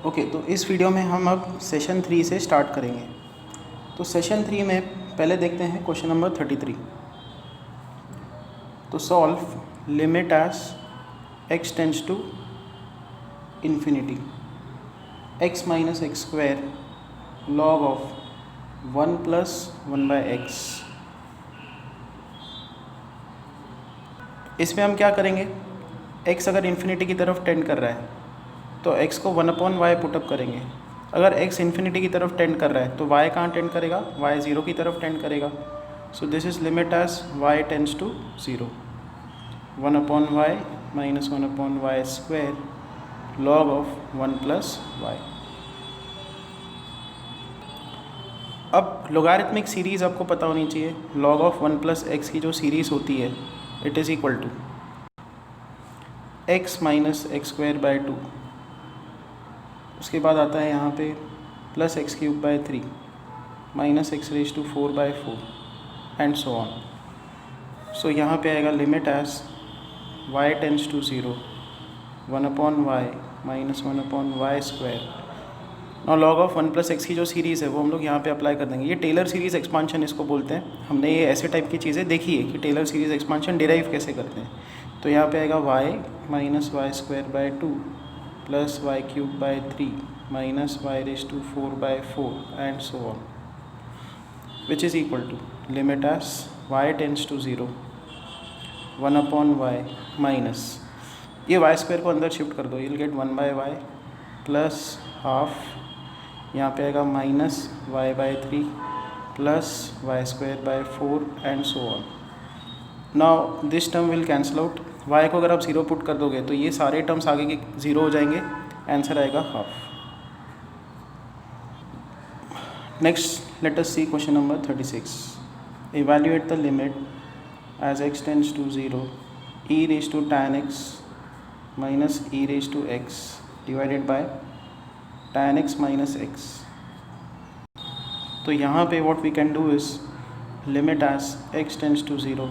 Okay, तो इस video में हम अब सेशन 3 से स्टार्ट करेंगे। तो सेशन 3 में पहले देखते हैं क्वेश्चन नंबर 33। तो solve limit as x tends to infinity x minus x square log of 1 plus 1/x। इसमें हम क्या करेंगे, x अगर इन्फिनिटी की तरफ टेंड कर रहा है तो x को 1/y पुटअप करेंगे। अगर x इन्फिनिटी की तरफ टेंड कर रहा है तो y कहाँ टेंड करेगा, y 0 की तरफ टेंड करेगा। So this is limit as y tends to 0, 1/y minus 1/y square log of 1 plus y। अब लोगारिथमिक सीरीज़ आपको पता होनी चाहिए। लॉग ऑफ 1 प्लस एक्स की जो सीरीज़ होती है it is equal to x minus x square by 2, उसके बाद आता है यहाँ पे plus x cube by 3 minus x raise to 4/4 and so on. So यहाँ पे आएगा limit as y tends to 0, 1/y minus 1/y square. और लॉग ऑफ 1 प्लस एक्स की जो सीरीज़ है वो हम लोग यहाँ पे अप्लाई कर देंगे। ये टेलर सीरीज़ एक्सपांशन इसको बोलते हैं। हमने ये ऐसे टाइप की चीज़ें देखी है कि टेलर सीरीज़ एक्सपांशन डिराइव कैसे करते हैं। तो यहाँ पे आएगा y minus y square by 2 plus y cube by 3 minus y raise to 4/4 and so on, which is equal to limit as y tends to 0, 1/y minus ये y square को अंदर शिफ्ट कर दो, you'll get 1/y plus half, यहाँ पे आएगा minus y/3 plus y square by 4 and so on. Now this term will cancel out. y को अगर आप 0 पुट कर दोगे तो ये सारे टर्म्स आगे के 0 हो जाएंगे, आंसर आएगा half. Next let us see question number 36। Evaluate the limit as x tends to 0 e raise to tan x minus e raise to x divided by tan x minus x। तो यहाँ पे what we can do is limit as x tends to 0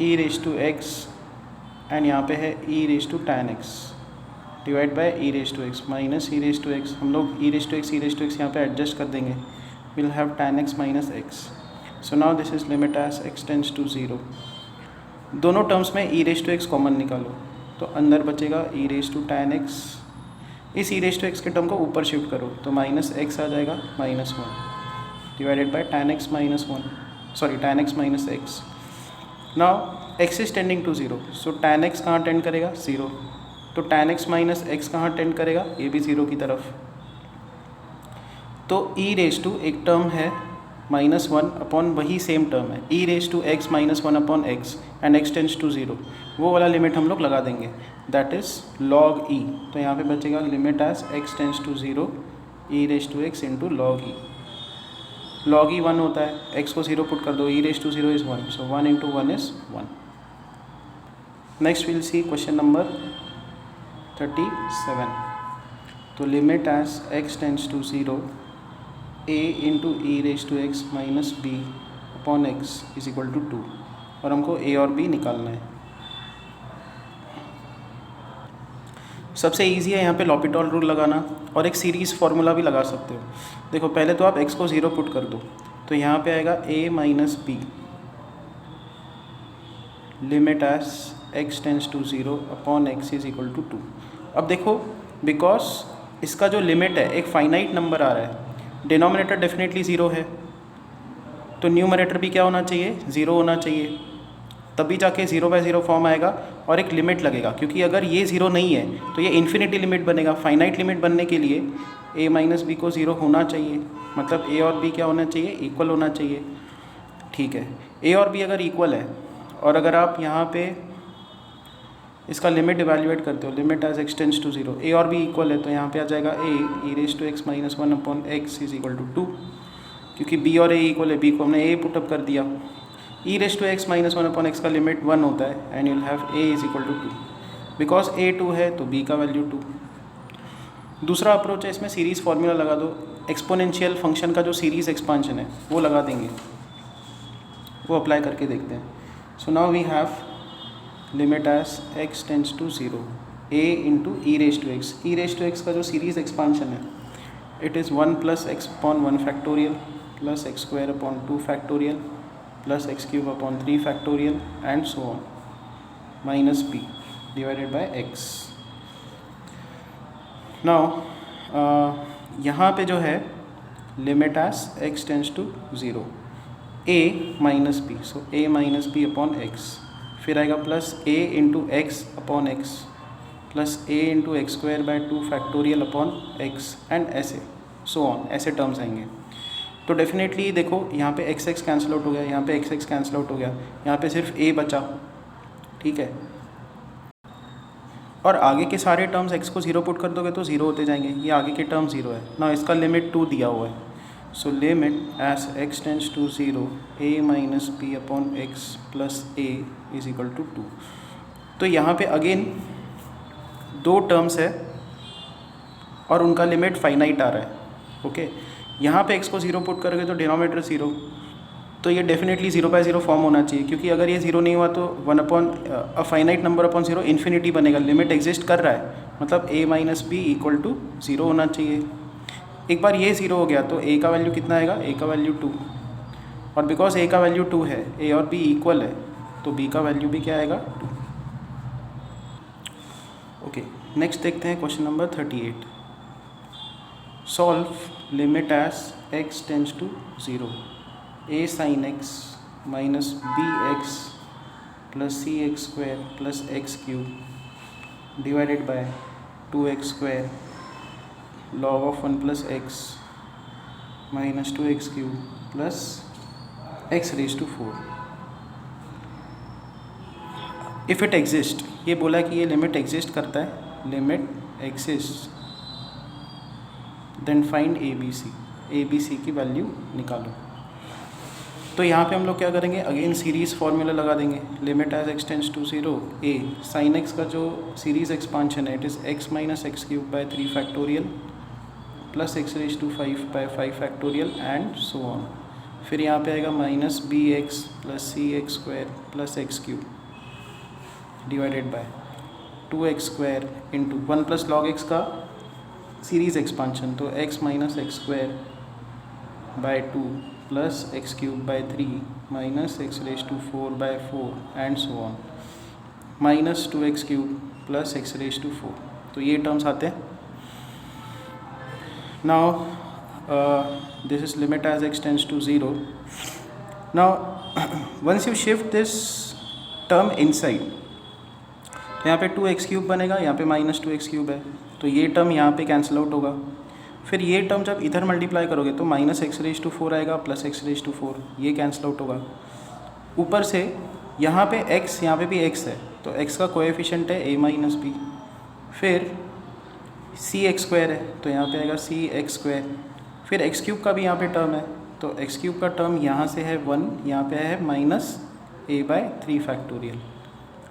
e raise to x and यहाँ पे है e raise to tan x divide by e raise to x minus e raise to x। हम लोग e raise to x यहाँ पे adjust कर देंगे, will have tan x minus x। So now this is limit as x tends to 0। दोनों terms में e raise to x common निकालो तो अंदर बचेगा e raise to tan x। इस e रेज टू x के टर्म को ऊपर शिफ्ट करो तो माइनस x आ जाएगा -1 divided by tan x minus 1, sorry tan x minus x। Now x is tending to 0, so tan x कहाँ tend करेगा 0, तो tan x माइनस x कहाँ टेंड करेगा, ये भी 0 की तरफ। तो e रेज टू एक टर्म है -1 अपॉन वही सेम टर्म है e raise to x minus 1 upon x and x tends to 0, वो वाला लिमिट हम लोग लगा देंगे, दैट इज़ log e। तो यहाँ पे बचेगा limit as x tends to 0 e raise to x into log e। log e 1 होता है, x को 0 पुट कर दो, e raise to 0 is 1, so 1 into 1 is 1। Next will see question number 37। तो limit as x tends to 0 a into e raise to x minus b upon x is equal to 2, और हमको a और b निकालना है। सबसे easy है यहाँ पे लॉपिटॉल रूल लगाना, और एक सीरीज़ फार्मूला भी लगा सकते हो। देखो पहले तो आप x को 0 पुट कर दो तो यहाँ पे आएगा a minus b limit as x tends to 0 upon x is equal to 2। अब देखो बिकॉज इसका जो लिमिट है एक फाइनाइट नंबर आ रहा है, डिनोमिनेटर डेफिनेटली 0 है तो न्यूमरेटर भी क्या होना चाहिए, 0 होना चाहिए, तभी जाके 0/0 फॉर्म आएगा और एक लिमिट लगेगा। क्योंकि अगर ये 0 नहीं है तो ये इन्फिनिटी लिमिट बनेगा। फाइनाइट लिमिट बनने के लिए a माइनस बी को 0 होना चाहिए, मतलब a और b क्या होना चाहिए, इक्वल होना चाहिए। ठीक है, a और b अगर इक्वल है और अगर आप यहाँ पे इसका लिमिट इवैल्यूएट करते हो, limit as x tends to 0 a और b इक्वल है तो यहाँ पे आ जाएगा a e raise to x minus 1 upon x is equal to 2। क्योंकि b और a इक्वल है, b को हमने a पुटअप कर दिया। e raise to x minus 1 upon x का लिमिट 1 होता है and you'll have a is equal to 2। Because a 2 है तो b का वैल्यू 2। दूसरा अप्रोच है, इसमें सीरीज़ फार्मूला लगा दो। एक्सपोनेंशियल फंक्शन का जो सीरीज़ एक्सपांशन है वो लगा देंगे, वो अप्लाई करके देखते हैं। So now we have limit as x tends to 0 a into e raise to x. E raise to x का जो सीरीज एक्सपांशन है it is 1 plus x upon 1 factorial plus x square upon 2 factorial plus x cube upon 3 factorial and so on minus b divided by x। Now यहाँ पे जो है limit as x tends to 0 a minus B, so a minus b upon x, फिर आएगा plus a into x upon x plus a into x square by 2 factorial upon x and ऐसे so on, ऐसे terms आएंगे। तो definitely देखो यहाँ पे x x cancel out हो गया, यहाँ पे एक्स एक्स कैंसिल आउट हो गया, यहाँ पे सिर्फ a बचा, ठीक है। और आगे के सारे टर्म्स x को 0 पुट कर दोगे तो 0 होते जाएंगे, ये आगे के टर्म 0 है ना। इसका लिमिट 2 दिया हुआ है, so limit as x tends to 0 a minus b upon x plus a is equal to 2। तो यहाँ पे अगेन 2 टर्म्स है और उनका लिमिट फाइनाइट आ रहा है, ओके। यहाँ पे x को 0 पुट करोगे तो डिनोमिनेटर 0, तो ये डेफिनेटली 0/0 फॉर्म होना चाहिए, क्योंकि अगर ये 0 नहीं हुआ तो 1 upon a finite number upon 0 infinity बनेगा। लिमिट एग्जिस्ट कर रहा है, मतलब a minus b equal to 0 होना चाहिए। एक बार ये 0 हो गया तो a का वैल्यू कितना आएगा, a का वैल्यू 2, और बिकॉज a का वैल्यू 2 है, a और b इक्वल है, तो b का वैल्यू भी क्या आएगा 2। ओके, नेक्स्ट देखते हैं question number 38। Solve limit as x tends to 0 a sin x minus b x plus c x square plus x cube divided by 2x square log of 1 plus x minus 2x cube plus x raise to 4। If it exist, ये बोला कि ये limit exist करता है, limit exist then find a b c की value निकालो। तो यहाँ पे हम लोग क्या करेंगे, अगेन सीरीज़ फार्मूला लगा देंगे। Limit as x tends to 0 a sine x का जो सीरीज़ एक्सपांशन है it is x minus x cube by 3 factorial plus x raise to 5 by 5 factorial and so on. फिर यहाँ पे आएगा minus b x plus c x square plus x cube divided by 2x square into 1 plus log x का series expansion, तो x minus x square by 2 plus x cube by 3 minus x raise to 4 by 4 and so on minus 2x cube plus x raise to 4। तो ये terms आते हैं। Now this is limit as x tends to 0। Now once you shift this term inside, तो यहाँ पे 2x cube बनेगा, यहाँ पे माइनस 2x क्यूब है, तो ये टर्म यहाँ पे कैंसिल आउट होगा। फिर ये टर्म जब इधर मल्टीप्लाई करोगे तो माइनस एक्स रेज टू 4 आएगा प्लस एक्स रेज टू 4, ये कैंसिल आउट होगा। ऊपर से यहाँ पे x, यहाँ पे भी x है, तो x का कोएफिशिएंट है a माइनस बी। फिर सी एक्स स्क्वायर है, तो यहाँ पे आएगा सी एक्स स्क्वायर। फिर एक्स क्यूब का भी यहाँ पे टर्म है, तो एक्स क्यूब का टर्म यहाँ से है 1, यहाँ पे है minus a by 3 factorial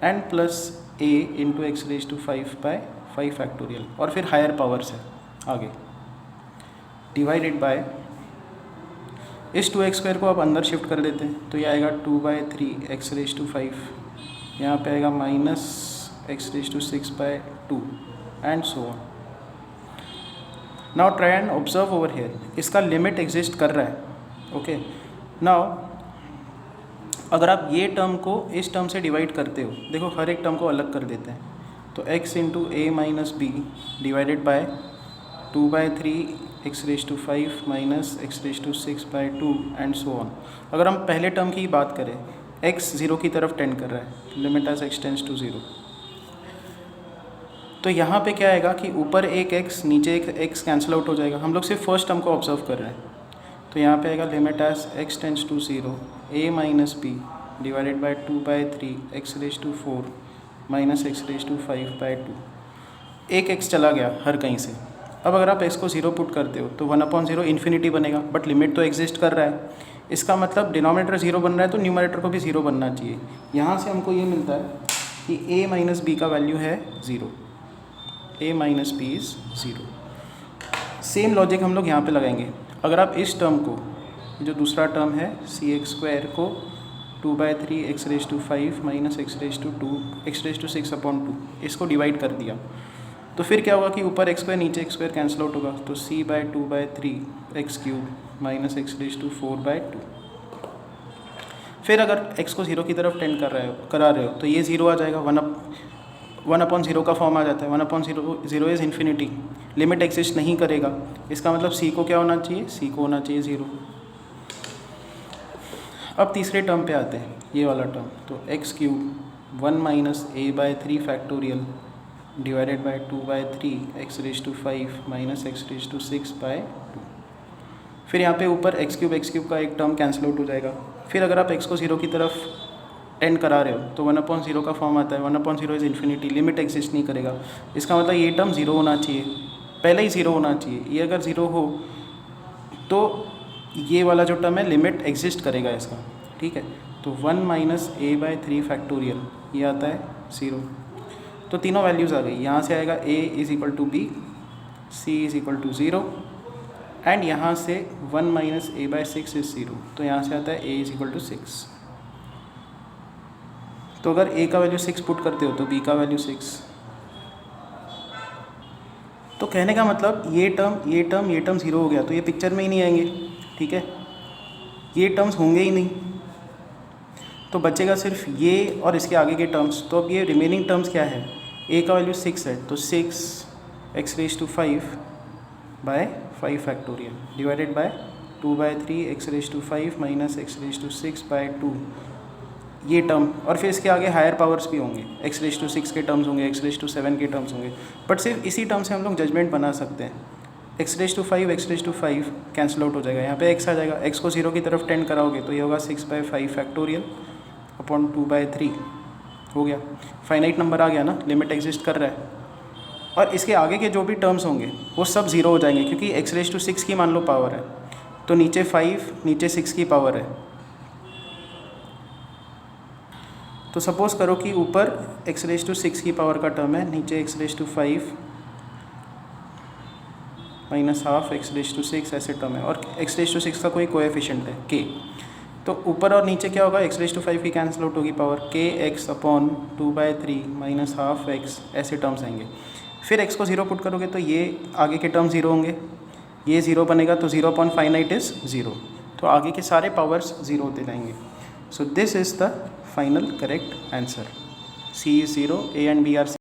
and plus a into x raise to 5 by 5 factorial, और फिर हायर पावर्स है आगे डिवाइडेड बाय इस 2x स्क्वायर को आप अंदर शिफ्ट कर देते हैं, तो ये आएगा 2 बाय 3 एक्स रेज टू 5, यहाँ पे आएगा minus x raise to 6 by 2 and so on. Now try and observe over here, इसका लिमिट एग्जिस्ट कर रहा है, ओके। नाउ अगर आप ये टर्म को इस टर्म से डिवाइड करते हो, देखो हर एक टर्म को अलग कर देते हैं, तो x into a minus b divided by 2 by 3 x raise to 5 minus x raise to 6 by 2 and so on. अगर हम पहले टर्म की बात करें, x 0 की तरफ टेंड कर रहा है, limit as x tends to 0, तो यहाँ पे क्या आएगा कि ऊपर एक x नीचे एक x कैंसिल आउट हो जाएगा। हम लोग सिर्फ फर्स्ट टर्म को ऑब्जर्व कर रहे हैं, तो यहाँ पे आएगा limit as x tends to 0 a minus b divided by 2 by 3 x raise to 4 minus x raise to 5 by 2। एक x चला गया हर कहीं से। अब अगर आप x को 0 पुट करते हो तो 1/0 इन्फिनिटी बनेगा, बट लिमिट तो एग्जिस्ट कर रहा है। इसका मतलब डिनोमिनेटर 0 बन रहा है तो न्यूमरेटर को भी 0 बनना चाहिए। यहाँ से हमको ये मिलता है कि a माइनस बी का वैल्यू है 0, a minus b is 0। Same logic हम लोग यहाँ पे लगाएंगे। अगर आप इस टर्म को, जो दूसरा टर्म है सी एक्स स्क्वायर को 2/3 x⁵ माइनस x⁵2 इसको डिवाइड कर दिया तो फिर क्या होगा कि ऊपर x स्क्वायर नीचे x स्क्वायर कैंसिल आउट होगा, तो c/2/3 x³ माइनस x⁴/2। फिर अगर x को 0 की तरफ टेंड करा रहे हो तो ये 0 आ जाएगा, 1/0 का फॉर्म आ जाता है। 1/0 इज़ इन्फिनिटी, लिमिट एग्जिस्ट नहीं करेगा। इसका मतलब c को क्या होना चाहिए, c को होना चाहिए 0। अब तीसरे टर्म पे आते हैं, ये वाला टर्म, तो x³ 1 minus a/3 factorial divided by 2/3 x⁵ minus x⁵6/2। फिर यहाँ पे ऊपर x³ का एक टर्म कैंसिल आउट हो जाएगा। फिर अगर आप x को 0 की तरफ टेंड करा रहे हो तो 1/0 का फॉर्म आता है। 1/0 इज़ इन्फिनिटी, लिमिट एग्जिस्ट नहीं करेगा। इसका मतलब ये टर्म 0 होना चाहिए, पहले ही 0 होना चाहिए। ये अगर 0 हो तो ये वाला जो टर्म है लिमिट एग्जिस्ट करेगा इसका, ठीक है। तो 1 माइनस a/3 फैक्टोरियल ये आता है 0। तो तीनों वैल्यूज़ आ गई। यहाँ से आएगा a = b, c = 0 एंड यहाँ से 1 माइनस a/6 इज़ 0, तो यहाँ से आता है a = 6। तो अगर a का वैल्यू 6 पुट करते हो तो b का वैल्यू 6। तो कहने का मतलब ये टर्म 0 हो गया तो ये पिक्चर में ही नहीं आएंगे, ठीक है, ये टर्म्स होंगे ही नहीं। तो बचेगा सिर्फ ये और इसके आगे के टर्म्स। तो अब ये रिमेनिंग टर्म्स क्या है, a का वैल्यू 6 है तो 6 x⁵5/5 factorial divided by 2/3 x⁵5 minus x⁵6/2 ये टर्म। और फिर इसके आगे हायर पावर्स भी होंगे, x⁵6 के टर्म्स होंगे, x⁵7 के टर्म्स होंगे। बट सिर्फ इसी टर्म से हम लोग जजमेंट बना सकते हैं। x⁵5 कैंसिल आउट हो जाएगा, यहाँ पे x आ जाएगा। x को 0 की तरफ टेंड कराओगे तो ये होगा 6/5 फैक्टोरियल अपॉन 2/3 हो गया। फाइनाइट नंबर आ गया ना, लिमिट एग्जिस्ट कर रहा है। और इसके आगे के जो भी टर्म्स होंगे वो सब 0 हो जाएंगे क्योंकि x⁵6 की मान लो पावर है, तो नीचे 5 नीचे 6 की पावर है। तो सपोज़ करो कि ऊपर x⁵6 की पावर का टर्म है, नीचे x⁵5 माइनस हाफ x⁵6 ऐसे टर्म है, और x⁵6 का कोई कोएफिशिएंट है k। तो ऊपर और नीचे क्या होगा, x⁵5 की कैंसिल आउट होगी power, kx upon 2/3 minus half x ऐसे टर्म्स आएंगे। फिर x को 0 पुट करोगे तो ये आगे के टर्म 0 होंगे, ये 0 बनेगा तो 0 अपॉन फाइनाइट इज़ 0। तो आगे के सारे पावर्स 0 होते जाएंगे। So this is the final correct answer. C is 0, A and B are